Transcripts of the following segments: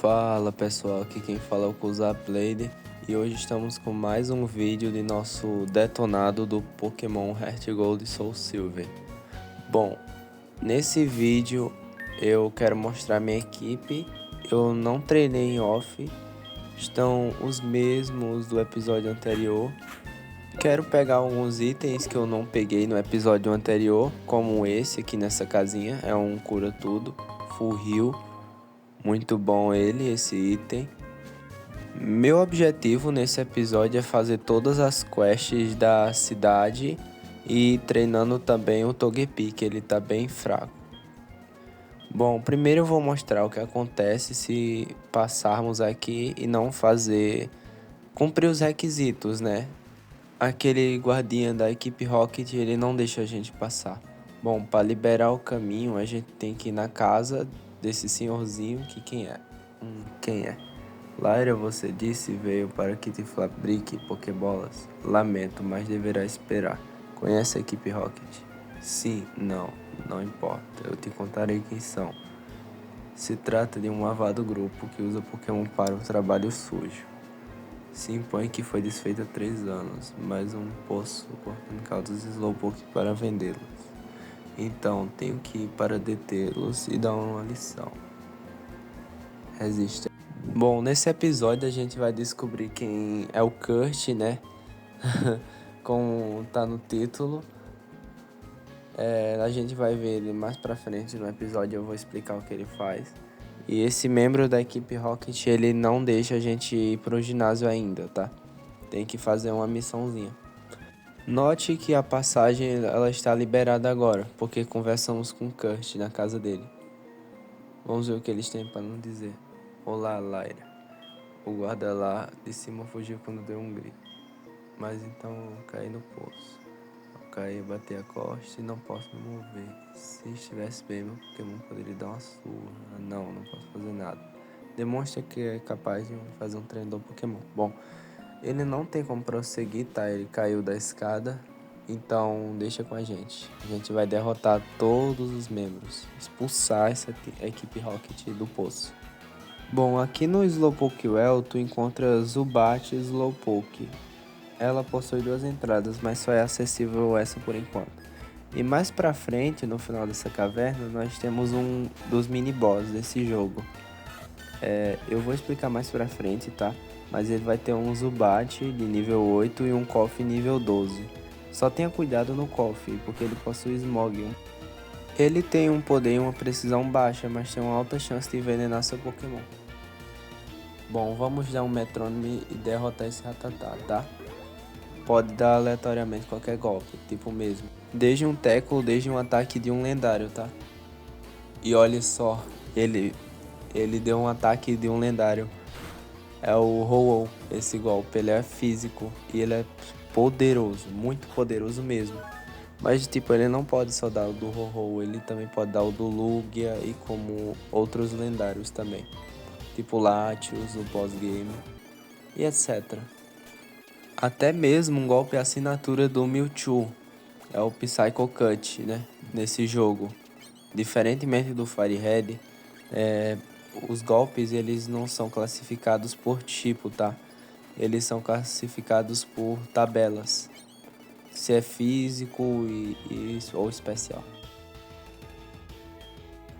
Fala pessoal, aqui quem fala é o Kuzaplayer e hoje estamos com mais um vídeo de nosso detonado do Pokémon Heart Gold e Soul Silver. Bom, nesse vídeo eu quero mostrar minha equipe. Eu não treinei em off, estão os mesmos do episódio anterior. Quero pegar alguns itens que eu não peguei no episódio anterior, como esse aqui nessa casinha, é um cura tudo, full heal. Muito bom esse item. Meu objetivo nesse episódio é fazer todas as quests da cidade e treinando também o Togepi, que ele tá bem fraco. Bom, primeiro eu vou mostrar o que acontece se passarmos aqui e não cumprir os requisitos, né? Aquele guardinha da equipe Rocket, ele não deixa a gente passar. Bom, para liberar o caminho, a gente tem que ir na casa desse senhorzinho, que quem é? Quem é? Lyra, você disse, veio para que te fabrique Pokébolas. Lamento, mas deverá esperar. Conhece a equipe Rocket? Sim, não importa. Eu te contarei quem são. Se trata de um malvado grupo que usa Pokémon para o trabalho sujo. Se impõe que foi desfeito há 3 anos, mas um poço cortando caudas Slowpoke para vendê-los. Então, tenho que ir para detê-los e dar uma lição. Resista. Bom, nesse episódio a gente vai descobrir quem é o Kurt, né? Como tá no título. A gente vai ver ele mais pra frente no episódio, eu vou explicar o que ele faz. E esse membro da equipe Rocket, ele não deixa a gente ir pro ginásio ainda, tá? Tem que fazer uma missãozinha. Note que a passagem ela está liberada agora, porque conversamos com Kurt na casa dele. Vamos ver o que eles têm para nos dizer. Olá, Lyra. O guarda lá de cima fugiu quando deu um grito. Mas então eu caí no poço. Eu caí, bati a costa e não posso me mover. Se estivesse bem, meu Pokémon poderia dar uma surra. Não posso fazer nada. Demonstra que é capaz de fazer um treinador Pokémon. Bom, ele não tem como prosseguir, tá? Ele caiu da escada, então deixa com a gente. A gente vai derrotar todos os membros, expulsar essa equipe Rocket do poço. Bom, aqui no Slowpoke Well, tu encontra Zubat Slowpoke. Ela possui 2 entradas, mas só é acessível essa por enquanto. E mais pra frente, no final dessa caverna, nós temos um dos mini-boss desse jogo. Eu vou explicar mais pra frente, tá? Mas ele vai ter um Zubat de nível 8 e um Koff nível 12. Só tenha cuidado no Koff, porque ele possui Smog. Ele tem um poder e uma precisão baixa, mas tem uma alta chance de envenenar seu Pokémon. Bom, vamos dar um metrônome e derrotar esse Rattata, tá? Pode dar aleatoriamente qualquer golpe, tipo mesmo. Desde um tackle, desde um ataque de um lendário, tá? E olha só, ele deu um ataque de um lendário. É o Ho-Oh, esse golpe, ele é físico e ele é poderoso, muito poderoso mesmo. Mas tipo, ele não pode só dar o do Ho-Oh, ele também pode dar o do Lugia e como outros lendários também. Tipo Latios, o Boss Game e etc. Até mesmo um golpe assinatura do Mewtwo, é o Psycho Cut, né, nesse jogo. Diferentemente do Firehead, os golpes eles não são classificados por tipo, tá? Eles são classificados por tabelas. Se é físico ou especial.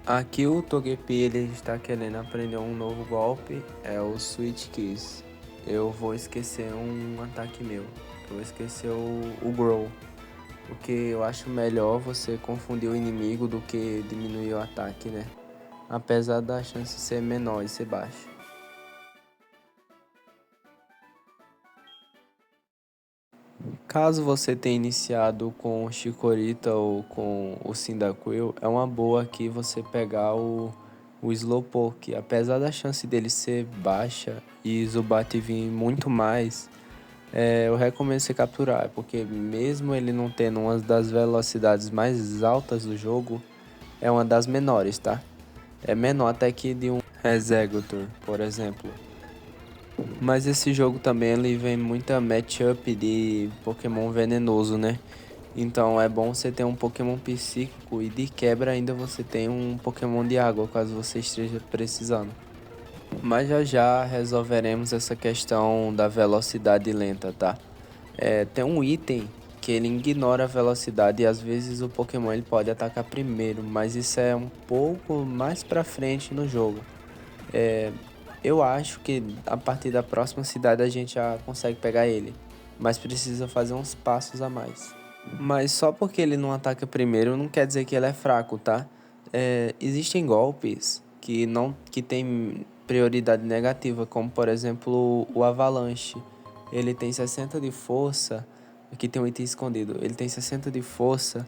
Aqui o Togepi ele está querendo aprender um novo golpe, é o Switch Kiss. Eu vou esquecer um ataque meu. Eu vou esquecer o Grow. Porque eu acho melhor você confundir o inimigo do que diminuir o ataque, né? Apesar da chance ser menor e ser baixa. Caso você tenha iniciado com o Chikorita ou com o Cyndaquil, é uma boa aqui você pegar o Slowpoke. Apesar da chance dele ser baixa e Zubat vir muito mais, eu recomendo você capturar, porque mesmo ele não tendo uma das velocidades mais altas do jogo, é uma das menores, tá? É menor até que de um Exeggutor, por exemplo. Mas esse jogo também ele vem muita matchup de Pokémon venenoso, né? Então é bom você ter um Pokémon psíquico e de quebra ainda você tem um Pokémon de água, caso você esteja precisando. Mas já já resolveremos essa questão da velocidade lenta, tá? Tem um item que ele ignora a velocidade e às vezes o Pokémon ele pode atacar primeiro, mas isso é um pouco mais pra frente no jogo. É, eu acho que a partir da próxima cidade a gente já consegue pegar ele, mas precisa fazer uns passos a mais. Mas só porque ele não ataca primeiro não quer dizer que ele é fraco, tá? Existem golpes que tem prioridade negativa, como por exemplo o Avalanche. Ele tem 60 de força, aqui tem um item escondido. Ele tem 60 de força,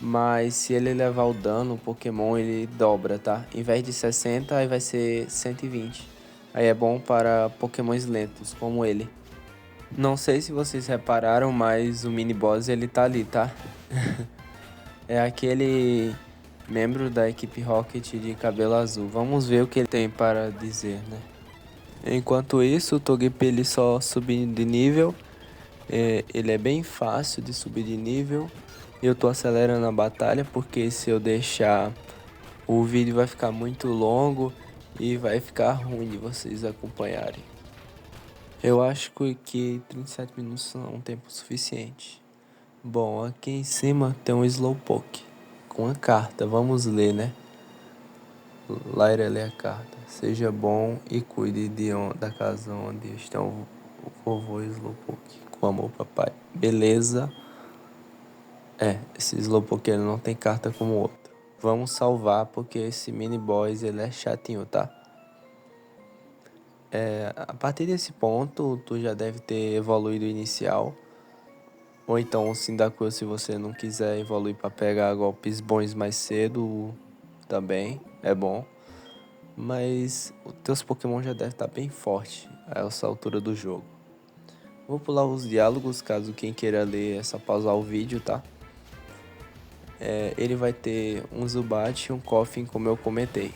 mas se ele levar o dano, o Pokémon ele dobra, tá? Em vez de 60, aí vai ser 120. Aí é bom para Pokémons lentos, como ele. Não sei se vocês repararam, mas o mini boss ele tá ali, tá? É aquele membro da equipe Rocket de cabelo azul. Vamos ver o que ele tem para dizer, né? Enquanto isso, o Togepi ele só subindo de nível. Ele é bem fácil de subir de nível. Eu tô acelerando a batalha porque se eu deixar o vídeo vai ficar muito longo e vai ficar ruim de vocês acompanharem. Eu acho que 37 minutos são um tempo suficiente. Bom, aqui em cima tem um Slowpoke com a carta. Vamos ler, né? Lyra lê a carta. Seja bom e cuide da casa onde estão o vovô Slowpoke. Com amor, papai. Beleza. Esse Slowpoke ele não tem carta como o outro. Vamos salvar porque esse mini boss ele é chatinho, tá? A partir desse ponto, tu já deve ter evoluído o inicial. Ou então o Cyndaquil, se você não quiser evoluir para pegar golpes bons mais cedo, também é bom. Mas os teus Pokémon já devem estar bem forte a essa altura do jogo. Vou pular os diálogos, caso quem queira ler é só pausar o vídeo, tá? Ele vai ter um Zubat e um Koffing, como eu comentei.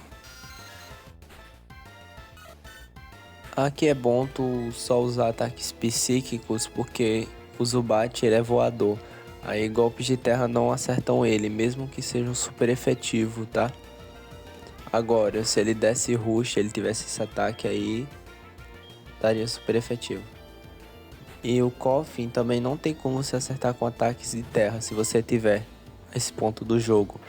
Aqui é bom tu só usar ataques psíquicos, porque o Zubat ele é voador. Aí golpes de terra não acertam ele, mesmo que sejam super efetivo, tá? Agora, se ele desse rush, ele tivesse esse ataque aí, daria super efetivo. E o Koffing também não tem como se acertar com ataques de terra, se você tiver esse ponto do jogo.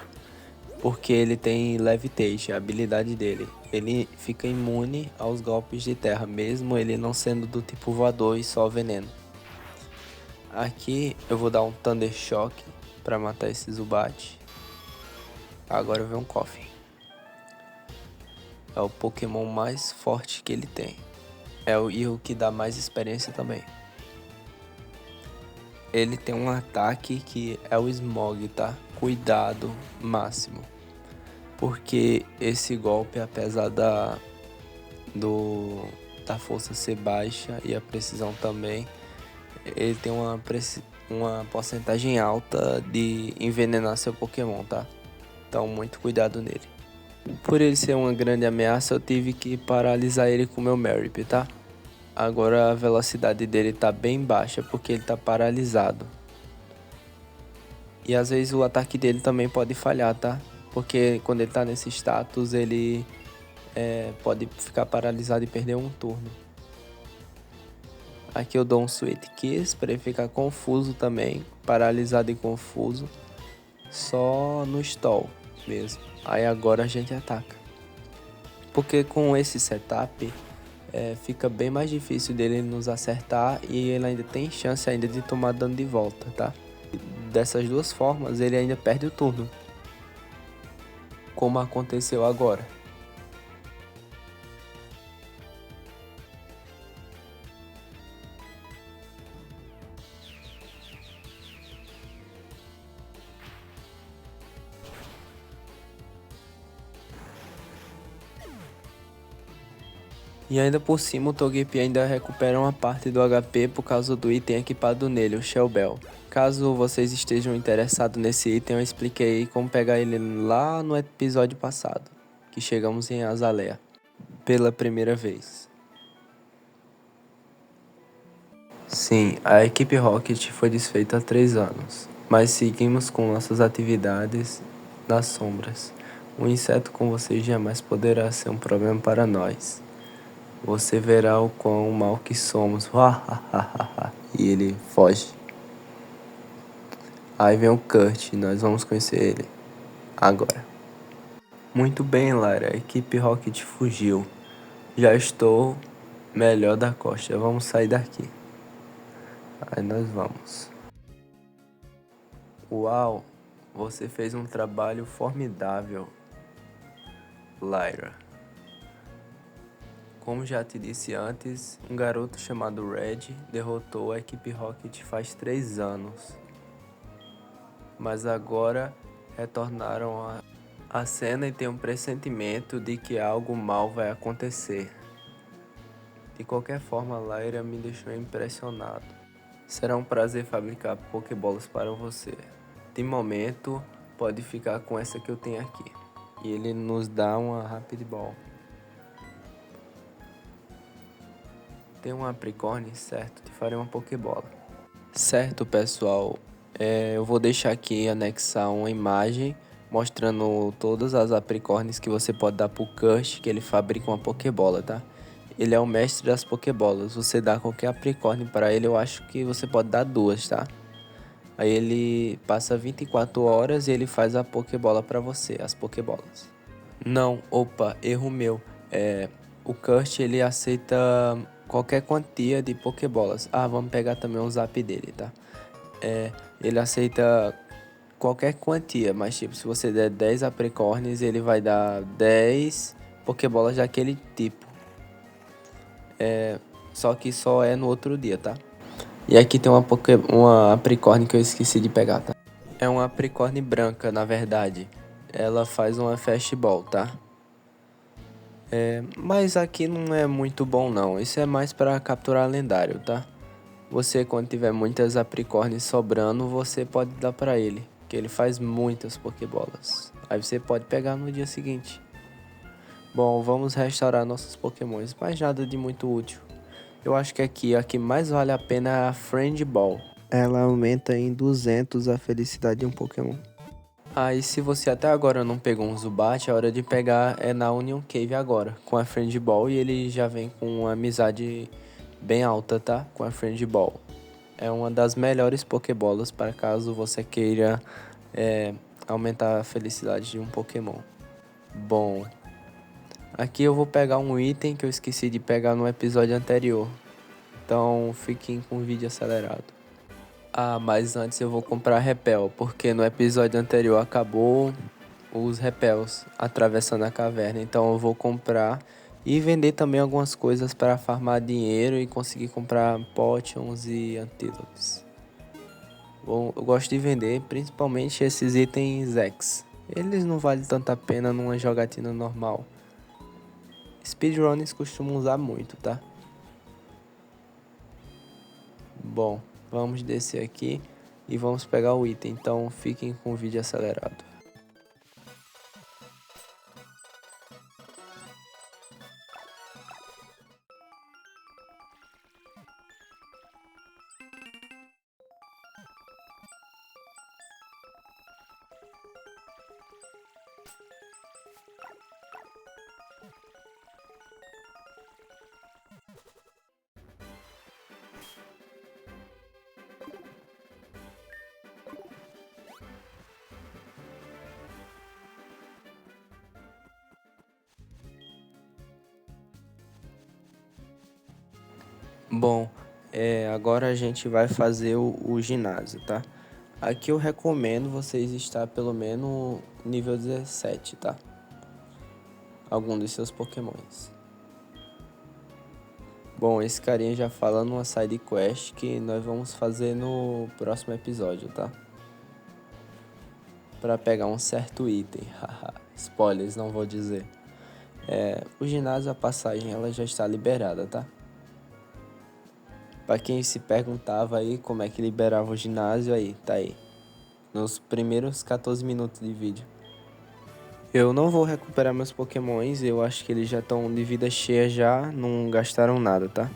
Porque ele tem Levitation, a habilidade dele. Ele fica imune aos golpes de terra, mesmo ele não sendo do tipo voador e só veneno. Aqui eu vou dar um Thunder Shock para matar esse Zubat. Agora vem um Koffing. É o Pokémon mais forte que ele tem. E o que dá mais experiência também. Ele tem um ataque que é o Smog, tá? Cuidado máximo. Porque esse golpe, apesar da força ser baixa e a precisão também, ele tem uma porcentagem alta de envenenar seu Pokémon, tá? Então muito cuidado nele. Por ele ser uma grande ameaça, eu tive que paralisar ele com meu Marip, tá? Agora a velocidade dele tá bem baixa porque ele tá paralisado. E às vezes o ataque dele também pode falhar, tá? Porque quando ele tá nesse status, ele pode ficar paralisado e perder um turno. Aqui eu dou um Sweet Kiss para ele ficar confuso também, paralisado e confuso. Só no stall mesmo. Aí agora a gente ataca. Porque com esse setup fica bem mais difícil dele nos acertar e ele ainda tem chance ainda de tomar dano de volta, tá? Dessas duas formas ele ainda perde o turno, como aconteceu agora. E ainda por cima o Togepi ainda recupera uma parte do HP por causa do item equipado nele, o Shell Bell. Caso vocês estejam interessados nesse item, eu expliquei como pegar ele lá no episódio passado, que chegamos em Azalea, pela primeira vez. Sim, a equipe Rocket foi desfeita há 3 anos, mas seguimos com nossas atividades nas sombras. Um inseto com vocês jamais poderá ser um problema para nós. Você verá o quão mal que somos. E ele foge. Aí vem o Kurt, nós vamos conhecer ele agora. Muito bem, Lara, a equipe Rocket fugiu. Já estou melhor da costa, vamos sair daqui. Aí nós vamos. Uau, você fez um trabalho formidável, Lyra. Como já te disse antes, um garoto chamado Red derrotou a equipe Rocket faz 3 anos. Mas agora retornaram à cena e tem um pressentimento de que algo mal vai acontecer. De qualquer forma, Lyra me deixou impressionado. Será um prazer fabricar Pokébolas para você. De momento, pode ficar com essa que eu tenho aqui. E ele nos dá uma Rapid Ball. Tem um Apricorn, certo? Te farei uma Pokébola. Certo, pessoal. Eu vou deixar aqui anexar uma imagem mostrando todas as Apricorns que você pode dar pro Kurt, que ele fabrica uma Pokébola, tá? Ele é o mestre das Pokébolas. Você dá qualquer Apricorn para ele, eu acho que você pode dar 2, tá? Aí ele passa 24 horas e ele faz a Pokébola para você, as Pokébolas. Não, opa, erro meu. O Kurt, ele aceita qualquer quantia de Pokébolas. Ah, vamos pegar também o zap dele, tá? Ele aceita qualquer quantia, mas tipo, se você der 10 Apricorns, ele vai dar 10 Pokébolas daquele tipo. Só que só é no outro dia, tá? E aqui tem uma Apricorn que eu esqueci de pegar, tá? É uma Apricorn branca, na verdade. Ela faz uma Fastball, tá? Mas aqui não é muito bom não. Isso é mais para capturar lendário, tá? Você, quando tiver muitas Apricorns sobrando, você pode dar para ele, que ele faz muitas Pokébolas. Aí você pode pegar no dia seguinte. Bom, vamos restaurar nossos Pokémons, mas nada de muito útil. Eu acho que aqui a que mais vale a pena é a Friend Ball. Ela aumenta em 200 a felicidade de um Pokémon. E se você até agora não pegou um Zubat, a hora de pegar é na Union Cave agora, com a Friend Ball, e ele já vem com uma amizade bem alta, tá? Com a Friend Ball. É uma das melhores Pokébolas para caso você queira aumentar a felicidade de um Pokémon. Bom, aqui eu vou pegar um item que eu esqueci de pegar no episódio anterior. Então fiquem com o vídeo acelerado. Mas antes eu vou comprar repel, porque no episódio anterior acabou os repels atravessando a caverna. Então eu vou comprar e vender também algumas coisas para farmar dinheiro e conseguir comprar potions e antídotos. Bom, eu gosto de vender principalmente esses itens X. Eles não valem tanta pena numa jogatina normal. Speedrunners costumam usar muito, tá? Bom, vamos descer aqui e vamos pegar o item, então fiquem com o vídeo acelerado. Bom, agora a gente vai fazer o ginásio, tá? Aqui eu recomendo vocês estar pelo menos nível 17, tá? Algum dos seus pokémons. Bom, esse carinha já fala numa side quest que nós vamos fazer no próximo episódio, tá? Pra pegar um certo item, haha. Spoilers, não vou dizer. O ginásio, a passagem, ela já está liberada, tá? Pra quem se perguntava aí como é que liberava o ginásio, aí, tá aí. Nos primeiros 14 minutos de vídeo. Eu não vou recuperar meus pokémons, eu acho que eles já estão de vida cheia já, não gastaram nada, tá?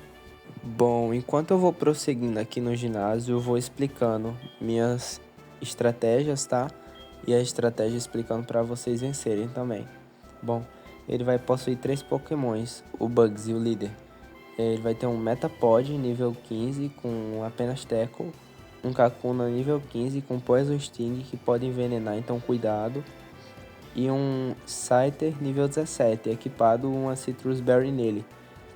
Bom, enquanto eu vou prosseguindo aqui no ginásio, eu vou explicando minhas estratégias, tá? E a estratégia explicando para vocês vencerem também. Bom, ele vai possuir 3 pokémons, o Bugs e o líder. Ele vai ter um Metapod nível 15 com apenas Tackle, um Kakuna nível 15 com Poison Sting que pode envenenar, então cuidado, e um Scyther nível 17 equipado uma Citrus Berry nele,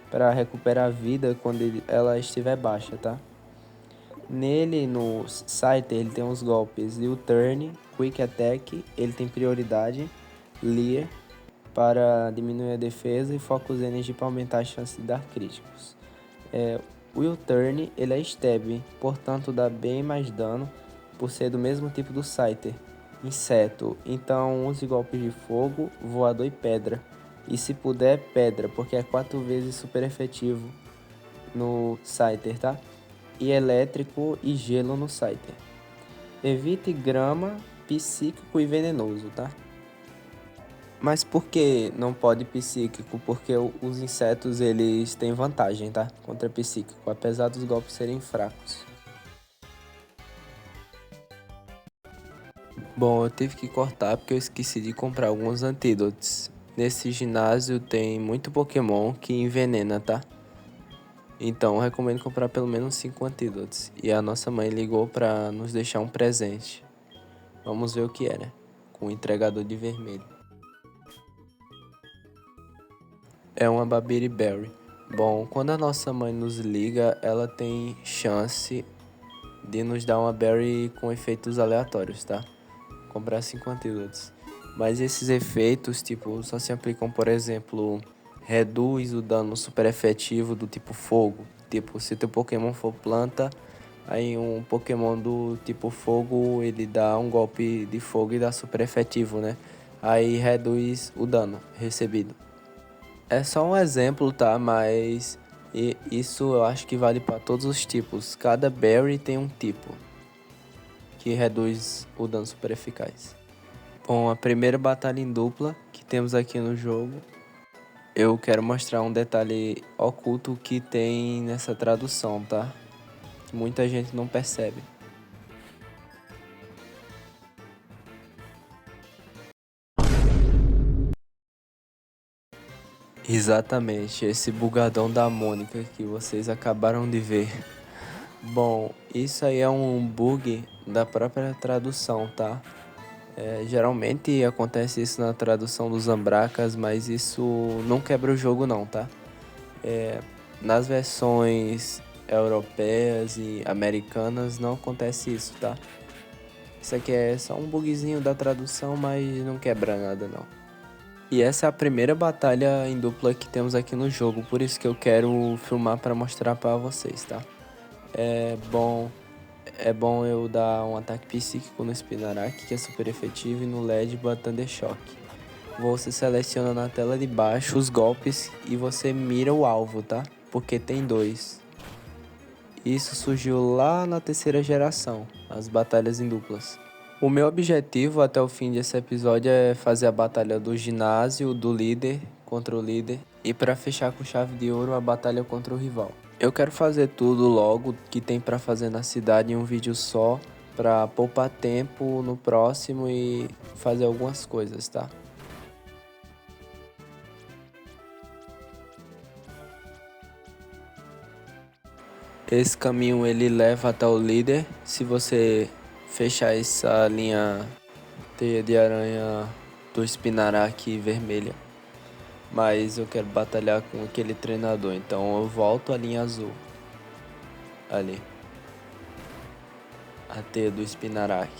para recuperar a vida quando ela estiver baixa, tá? Nele, no Scyther, ele tem os golpes U-Turn, Quick Attack, ele tem prioridade, Leer, para diminuir a defesa e Focus Energy para aumentar a chance de dar críticos. O U-Turn, ele é Stab, portanto dá bem mais dano por ser do mesmo tipo do Scyther, inseto, então use golpes de fogo, voador e pedra. E se puder, pedra, porque é 4 vezes super efetivo no Scyther, tá? E elétrico e gelo no Scyther. Evite grama, psíquico e venenoso, tá? Mas por que não pode psíquico? Porque os insetos eles têm vantagem, tá? Contra psíquico, apesar dos golpes serem fracos. Bom, eu tive que cortar porque eu esqueci de comprar alguns antídotos. Nesse ginásio tem muito Pokémon que envenena, tá? Então eu recomendo comprar pelo menos 5 antídotos. E a nossa mãe ligou pra nos deixar um presente. Vamos ver o que é, né? Com o entregador de vermelho. É uma Babiri Berry. Bom, quando a nossa mãe nos liga, ela tem chance de nos dar uma Berry com efeitos aleatórios, tá? Comprar 5 antídotos. Mas esses efeitos, tipo, só se aplicam, por exemplo, reduz o dano super efetivo do tipo fogo. Tipo, se teu Pokémon for planta, aí um Pokémon do tipo fogo, ele dá um golpe de fogo e dá super efetivo, né? Aí reduz o dano recebido. É só um exemplo, tá? Mas isso eu acho que vale para todos os tipos. Cada berry tem um tipo que reduz o dano super eficaz. Bom, a primeira batalha em dupla que temos aqui no jogo, eu quero mostrar um detalhe oculto que tem nessa tradução, tá? Que muita gente não percebe. Exatamente, esse bugadão da Mônica que vocês acabaram de ver. Bom, isso aí é um bug da própria tradução, tá? Geralmente acontece isso na tradução dos Zambracas, mas isso não quebra o jogo não, tá? Nas versões europeias e americanas não acontece isso, tá? Isso aqui é só um bugzinho da tradução, mas não quebra nada não. E essa é a primeira batalha em dupla que temos aqui no jogo, por isso que eu quero filmar para mostrar para vocês, tá? É bom eu dar um ataque psíquico no Spinarak, que é super efetivo, e no Ledba Thunder Shock. Você seleciona na tela de baixo os golpes e você mira o alvo, tá? Porque tem 2. Isso surgiu lá na terceira geração, as batalhas em duplas. O meu objetivo até o fim desse episódio é fazer a batalha do ginásio, do líder contra o líder, e para fechar com chave de ouro a batalha contra o rival. Eu quero fazer tudo logo que tem para fazer na cidade em um vídeo só, para poupar tempo no próximo e fazer algumas coisas, tá? Esse caminho ele leva até o líder. Se você fechar essa linha teia de aranha do Spinarak vermelha, mas eu quero batalhar com aquele treinador, então eu volto à linha azul. Ali. A teia do Spinarak.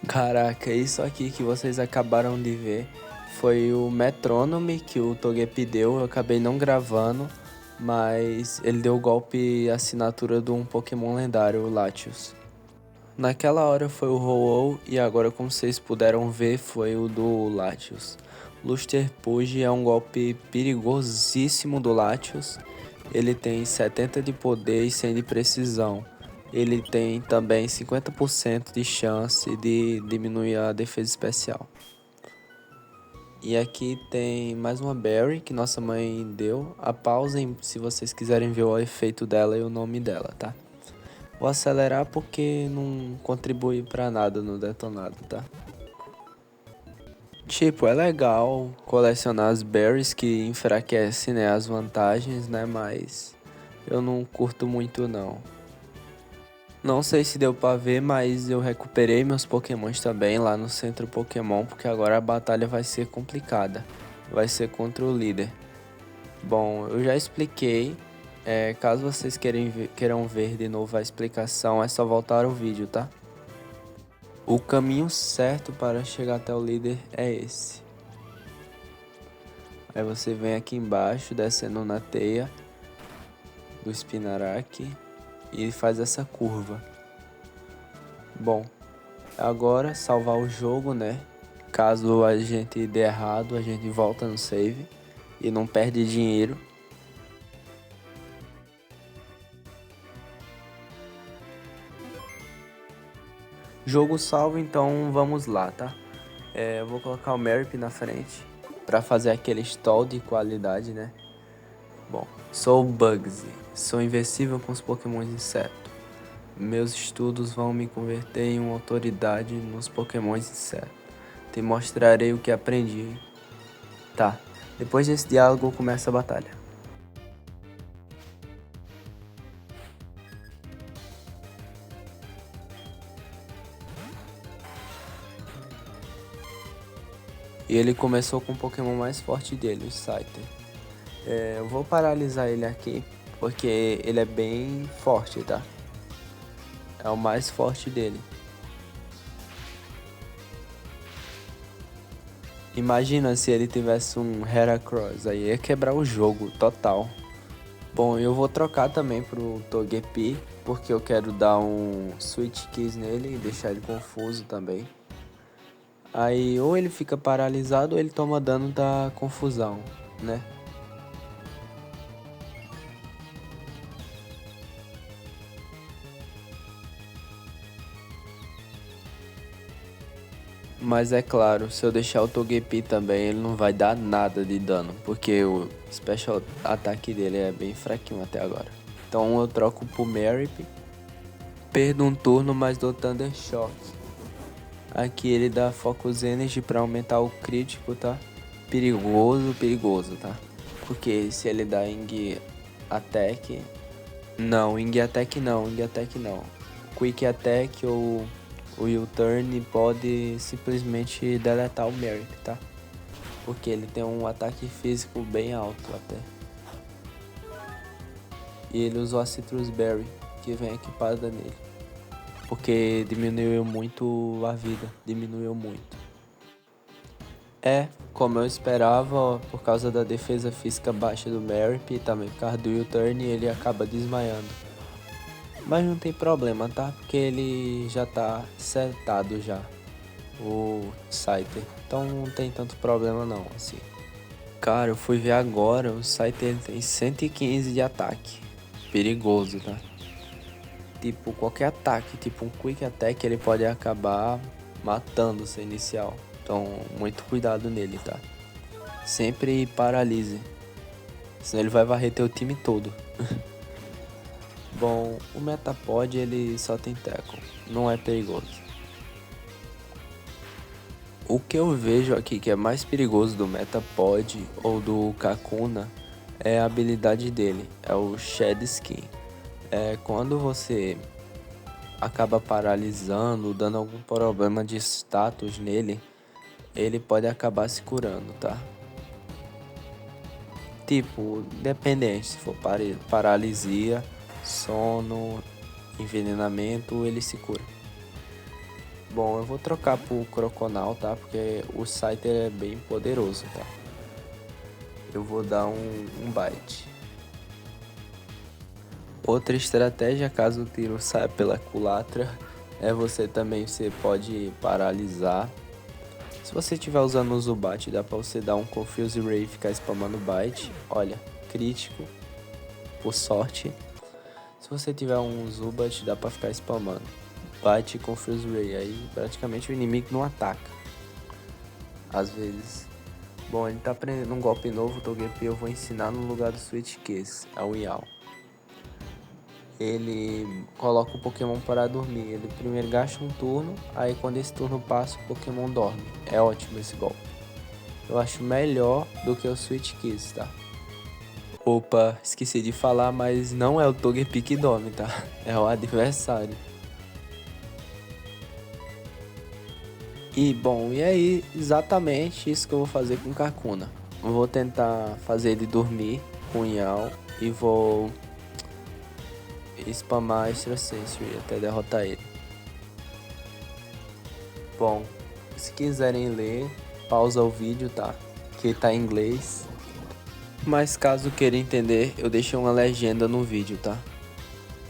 Caraca, isso aqui que vocês acabaram de ver foi o metrônome que o Togepi deu. Eu acabei não gravando, mas ele deu o golpe assinatura de um Pokémon lendário, o Latios. Naquela hora foi o Ho-Oh e agora, como vocês puderam ver, foi o do Latios. Luster Push é um golpe perigosíssimo do Latios. Ele tem 70 de poder e 100 de precisão. ele tem também 50% de chance de diminuir a defesa especial. E aqui tem mais uma berry que nossa mãe deu. Pausem se vocês quiserem ver o efeito dela e o nome dela, tá? Vou acelerar porque não contribui pra nada no detonado, tá? Tipo, é legal colecionar as berries que enfraquecem, né, as vantagens, né, mas eu não curto muito não. Não sei se deu pra ver, mas eu recuperei meus pokémons também lá no centro Pokémon, porque agora a batalha vai ser complicada. Vai ser contra o líder. Bom, eu já expliquei. Caso vocês queiram ver de novo a explicação, é só voltar o vídeo, tá? O caminho certo para chegar até o líder é esse. Aí você vem aqui embaixo, descendo na teia do Spinarak e faz essa curva. Bom, agora salvar o jogo, né? Caso a gente dê errado, a gente volta no save e não perde dinheiro. Jogo salvo, então vamos lá, tá? Eu vou colocar o Merip na frente para fazer aquele stall de qualidade, né? Bom, sou o Bugsy, sou invencível com os Pokémon inseto. Meus estudos vão me converter em uma autoridade nos Pokémon inseto. Te mostrarei o que aprendi. Tá, depois desse diálogo começa a batalha. E ele começou com o Pokémon mais forte dele, o Scyther. Eu vou paralisar ele aqui, porque ele é bem forte, tá? É o mais forte dele. Imagina se ele tivesse um Heracross, aí ia quebrar o jogo total. Bom, eu vou trocar também pro Togepi, porque eu quero dar um Switch Keys nele e deixar ele confuso também. Aí ou ele fica paralisado ou ele toma dano da confusão, né? Mas é claro, se eu deixar o Togepi também, ele não vai dar nada de dano, porque o Special Attack dele é bem fraquinho até agora. Então eu troco pro Merip, perdo um turno, mas dou Thunder Shock. Aqui ele dá Focus Energy pra aumentar o crítico, tá? Perigoso, perigoso, tá? Porque se ele dá Ing Attack... Não, Ing Attack não, Ing Attack não. Quick Attack ou o U-Turn pode simplesmente deletar o Merip, tá? Porque ele tem um ataque físico bem alto até. E ele usou a Citrus Berry, que vem equipada nele. Porque diminuiu muito a vida, diminuiu muito. Como eu esperava, por causa da defesa física baixa do Merip e também por causa do U-Turn, ele acaba desmaiando. Mas não tem problema, tá? Porque ele já tá setado já, o Scyther. Então não tem tanto problema não, assim. Cara, eu fui ver agora, o Scyther tem 115 de ataque. Perigoso, tá? Tipo, qualquer ataque, tipo um Quick Attack, ele pode acabar matando o seu inicial. Então, muito cuidado nele, tá? Sempre paralise. Senão ele vai varrer teu time todo. Bom, o Metapod ele só tem tackle, não é perigoso. O que eu vejo aqui que é mais perigoso do Metapod ou do Kakuna é a habilidade dele, é o Shed Skin. Quando você acaba paralisando, dando algum problema de status nele, ele pode acabar se curando, tá? Tipo, dependente, se for paralisia, sono, envenenamento, ele se cura. Bom, eu vou trocar pro Croconal, tá? Porque o Scyther é bem poderoso, tá? Eu vou dar um bite. Outra estratégia, caso o tiro saia pela culatra, você pode paralisar. Se você estiver usando o Zubat, dá pra você dar um Confuse Ray e ficar spamando bite. Olha, crítico, por sorte. Se você tiver um Zubat, dá pra ficar spamando. Bate com Freeze Ray, aí praticamente o inimigo não ataca. Às vezes. Bom, ele tá aprendendo um golpe novo, o Togepi eu vou ensinar no lugar do Switch Kiss, é o Yao. Ele coloca o Pokémon para dormir, ele primeiro gasta um turno, aí quando esse turno passa o Pokémon dorme. É ótimo esse golpe. Eu acho melhor do que o Switch Kiss, tá? Opa, esqueci de falar, mas não é o Togepi que dorme, tá? É o adversário. E aí exatamente isso que eu vou fazer com o Kakuna. Eu vou tentar fazer ele dormir com o Yao e vou spamar Extra Sensory até derrotar ele. Bom, se quiserem ler, pausa o vídeo, tá? Que tá em inglês. Mas caso queira entender, eu deixei uma legenda no vídeo, tá?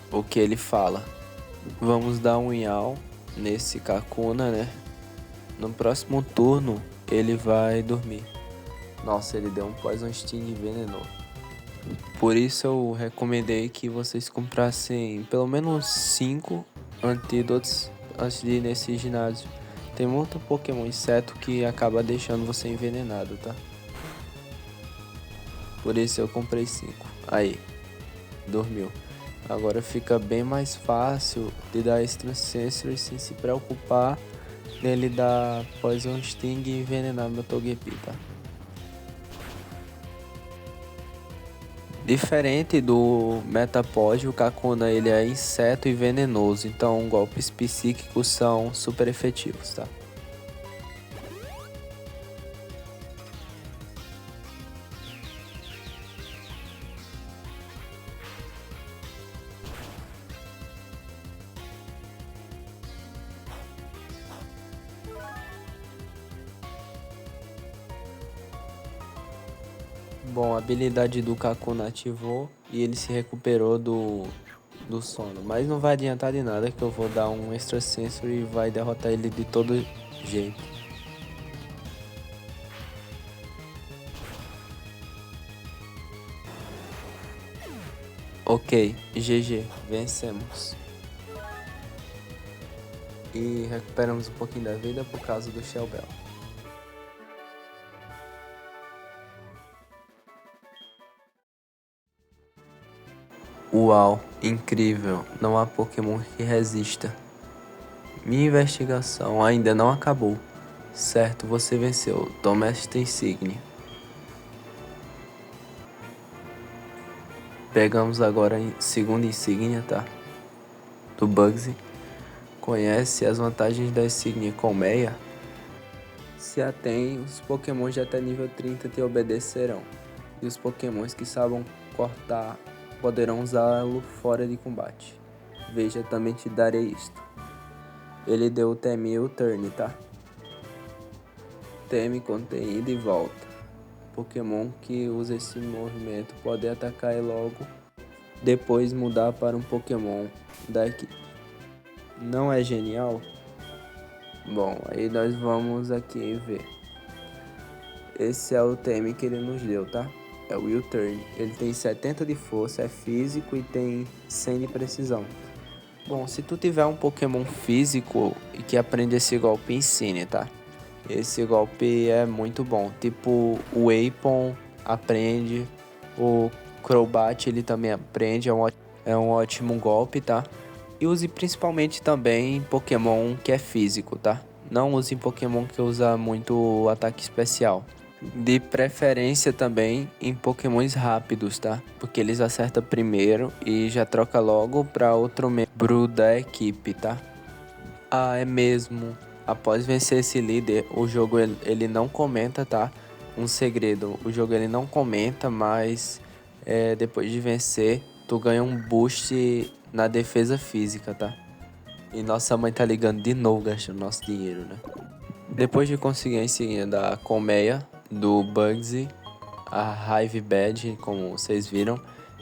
O que ele fala. Vamos dar um Yao nesse Kakuna, né? No próximo turno, ele vai dormir. Nossa, ele deu um Poison Sting e envenenou. Por isso eu recomendei que vocês comprassem pelo menos 5 antídotos antes de ir nesse ginásio. Tem muito Pokémon inseto que acaba deixando você envenenado, tá? Por isso eu comprei 5. Aí, dormiu. Agora fica bem mais fácil de dar Extra Sensory sem se preocupar nele dar Poison Sting e envenenar meu Togepi, tá? Diferente do Metapod, o Kakuna ele é inseto e venenoso, então golpes psíquicos são super efetivos, tá? Bom, a habilidade do Kakuna ativou e ele se recuperou do sono. Mas não vai adiantar de nada que eu vou dar um Extra Sensory e vai derrotar ele de todo jeito. Ok, GG, vencemos. E recuperamos um pouquinho da vida por causa do Shell Bell. Uau, incrível, não há Pokémon que resista. Minha investigação ainda não acabou. Certo, você venceu. Toma esta insígnia. Pegamos agora a segunda insígnia, tá? Do Bugsy. Conhece as vantagens da insígnia Colmeia? Se a tem, os Pokémons de até nível 30 te obedecerão. E os Pokémons que sabem cortar poderão usá-lo fora de combate. Veja, também te darei isto. Ele deu o TM e o Turn, tá? TM contém ida e volta. Pokémon que usa esse movimento pode atacar e logo depois mudar para um Pokémon da equipe. Não é genial? Bom, aí nós vamos aqui ver. Esse é o TM que ele nos deu, tá? É o U-Turn. Ele tem 70 de força, é físico e tem 100 de precisão. Bom, se tu tiver um Pokémon físico e que aprende esse golpe, ensine, tá? Esse golpe é muito bom. Tipo, o Aipon aprende, o Crobat ele também aprende, é um ótimo golpe, tá? E use principalmente também em Pokémon que é físico, tá? Não use em Pokémon que usa muito ataque especial. De preferência também em Pokémons rápidos, tá? Porque eles acertam primeiro e já troca logo para outro membro da equipe, tá? Ah, é mesmo. Após vencer esse líder, o jogo ele não comenta, tá? Um segredo, o jogo ele não comenta, mas depois de vencer, tu ganha um boost na defesa física, tá? E nossa mãe tá ligando de novo, gastando nosso dinheiro, né? Depois de conseguir a insígnia da colmeia, do Bugsy, a Hive Badge, como vocês viram,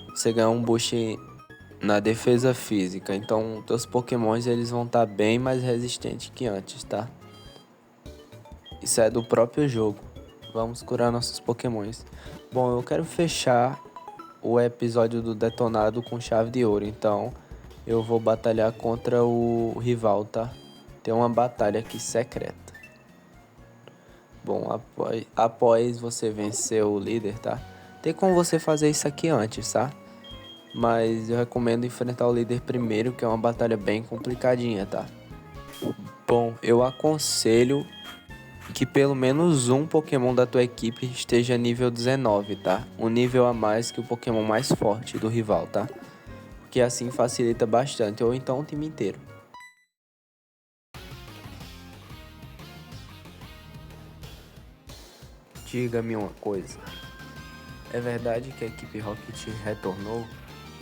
você ganha um boost na defesa física. Então, teus Pokémons eles vão estar bem mais resistentes que antes, tá? Isso é do próprio jogo. Vamos curar nossos Pokémons. Bom, eu quero fechar o episódio do Detonado com chave de ouro. Então eu vou batalhar contra o rival, tá? Tem uma batalha aqui secreta. Bom, após você vencer o líder, tá? Tem como você fazer isso aqui antes, tá? Mas eu recomendo enfrentar o líder primeiro, que é uma batalha bem complicadinha, tá? Bom, eu aconselho que pelo menos um Pokémon da tua equipe esteja nível 19, tá? Um nível a mais que o Pokémon mais forte do rival, tá? Que assim facilita bastante, ou então o time inteiro. Diga-me uma coisa. É verdade que a equipe Rocket retornou?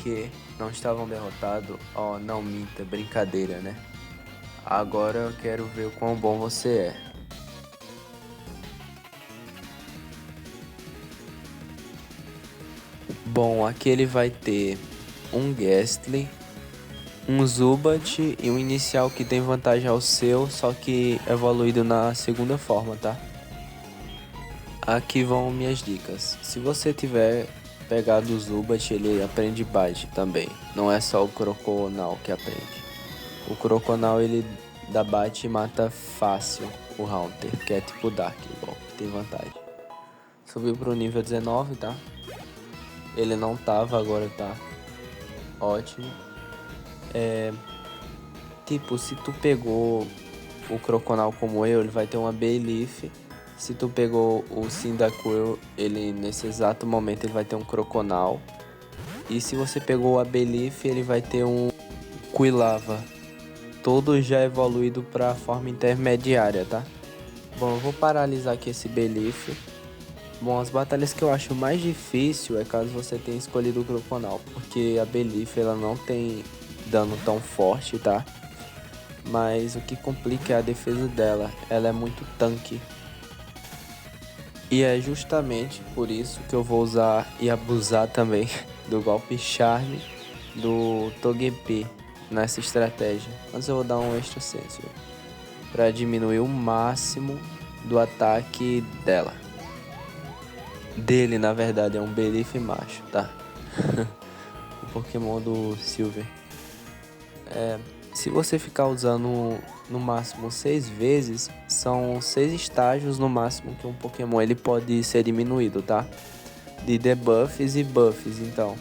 Que não estavam derrotados? Oh, não minta, brincadeira, né? Agora eu quero ver o quão bom você é. Bom, aqui ele vai ter um Gastly, um Zubat e um inicial que tem vantagem ao seu, só que evoluído na segunda forma, tá? Aqui vão minhas dicas. Se você tiver pegado o Zubat, ele aprende bite também. Não é só o Croconal que aprende. O Croconal ele dá bite e mata fácil o Haunter, que é tipo Dark, igual, tem vantagem. Subiu pro nível 19, tá? Ele não tava, agora tá ótimo. Tipo, se tu pegou o Croconal como eu, ele vai ter uma Bayleaf. Se tu pegou o Cyndaquil, ele nesse exato momento ele vai ter um Croconal. E se você pegou a Bayleaf, ele vai ter um Quilava. Todo já evoluído para a forma intermediária, tá? Bom, eu vou paralisar aqui esse Bayleaf. Bom, as batalhas que eu acho mais difícil é caso você tenha escolhido o Croconal, porque a Bayleaf ela não tem dano tão forte, tá? Mas o que complica é a defesa dela, ela é muito tanque. E é justamente por isso que eu vou usar e abusar também do golpe Charme do Togepi nessa estratégia. Mas eu vou dar um Extra Sense para diminuir o máximo do ataque dela. Dele, na verdade, é um Bayleaf macho, tá? O Pokémon do Silver. Se você ficar usando no máximo 6 vezes, são 6 estágios no máximo que um Pokémon ele pode ser diminuído, tá? De debuffs e buffs, então.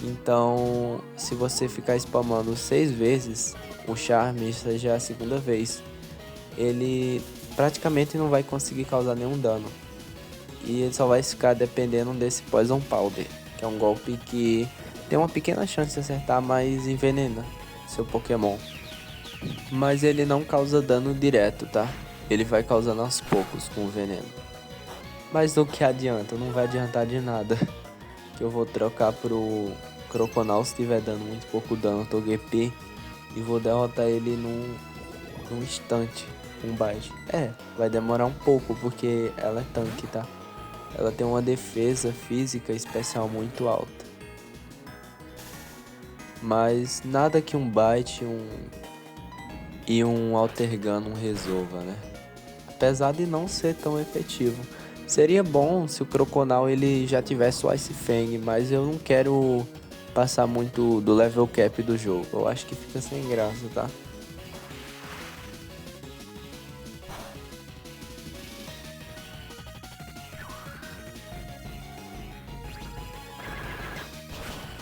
Então, se você ficar spamando 6 vezes, o Charme, seja a segunda vez, ele praticamente não vai conseguir causar nenhum dano. E ele só vai ficar dependendo desse Poison Powder, que é um golpe que tem uma pequena chance de acertar, mas envenena seu Pokémon. Mas ele não causa dano direto, tá? Ele vai causando aos poucos com o veneno. Mas do que adianta? Não vai adiantar de nada. Que eu vou trocar pro Croconal se tiver dando muito pouco dano ao Togepi. E vou derrotar ele num instante com bite. Vai demorar um pouco porque ela é tanque, tá? Ela tem uma defesa física especial muito alta. Mas nada que um bite e um Altergun não resolva, né? Apesar de não ser tão efetivo. Seria bom se o Croconal ele já tivesse o Ice Fang, mas eu não quero passar muito do level cap do jogo. Eu acho que fica sem graça, tá?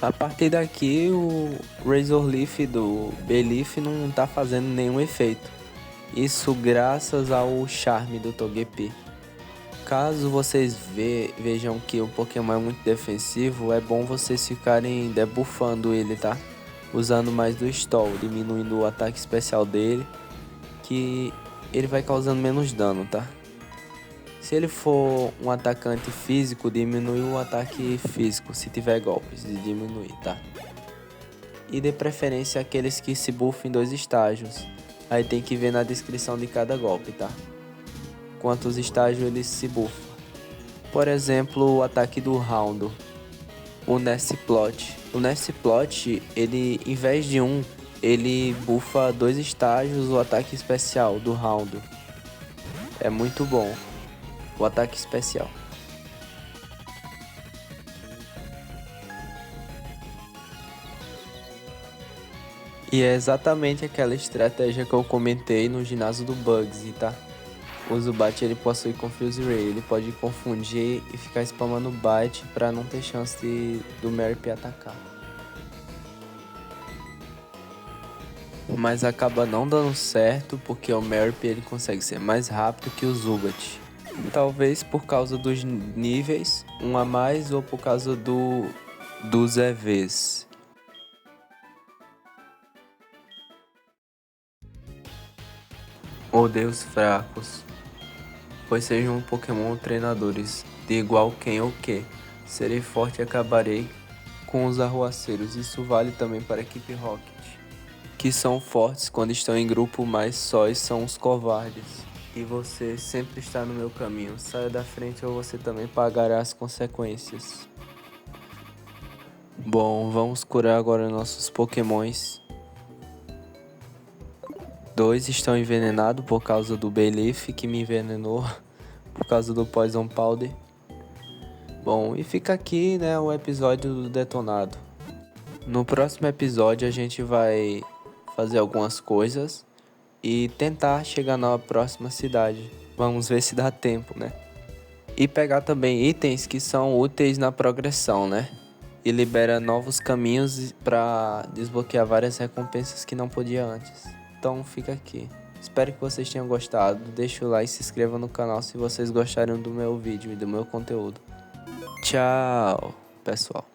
A partir daqui o Razor Leaf do Bayleaf não tá fazendo nenhum efeito. Isso graças ao charme do Togepi. Caso vocês vejam que o Pokémon é muito defensivo, é bom vocês ficarem debuffando ele, tá? Usando mais do Stall, diminuindo o ataque especial dele, que ele vai causando menos dano, tá? Se ele for um atacante físico, diminui o ataque físico, se tiver golpes, de diminuir, tá? E de preferência aqueles que se buffam em 2 estágios. Aí tem que ver na descrição de cada golpe, tá? Quantos estágios ele se buffa. Por exemplo, o ataque do Houndour, o Nestplot. O Nestplot, ele em vez de ele buffa 2 estágios o ataque especial do Houndour. É muito bom o ataque especial. E é exatamente aquela estratégia que eu comentei no ginásio do Bugsy, tá? O Zubat ele possui Confuse Ray, ele pode confundir e ficar spamando Bite pra não ter chance do Merp atacar. Mas acaba não dando certo porque o Merp ele consegue ser mais rápido que o Zubat. Talvez por causa dos níveis, um a mais, ou por causa dos EVs. Odeio os fracos, pois sejam Pokémon treinadores de igual quem ou que. Serei forte e acabarei com os arruaceiros. Isso vale também para a equipe Rocket, que são fortes quando estão em grupo, mas sós são os covardes. E você sempre está no meu caminho. Saia da frente ou você também pagará as consequências. Bom, vamos curar agora nossos Pokémons. 2 estão envenenados por causa do Belief, que me envenenou por causa do Poison Powder. Bom, e fica aqui, né, o episódio do Detonado. No próximo episódio a gente vai fazer algumas coisas e tentar chegar na próxima cidade. Vamos ver se dá tempo, né? E pegar também itens que são úteis na progressão, né? E libera novos caminhos para desbloquear várias recompensas que não podia antes. Então fica aqui. Espero que vocês tenham gostado. Deixa o like e se inscreva no canal se vocês gostaram do meu vídeo e do meu conteúdo. Tchau, pessoal.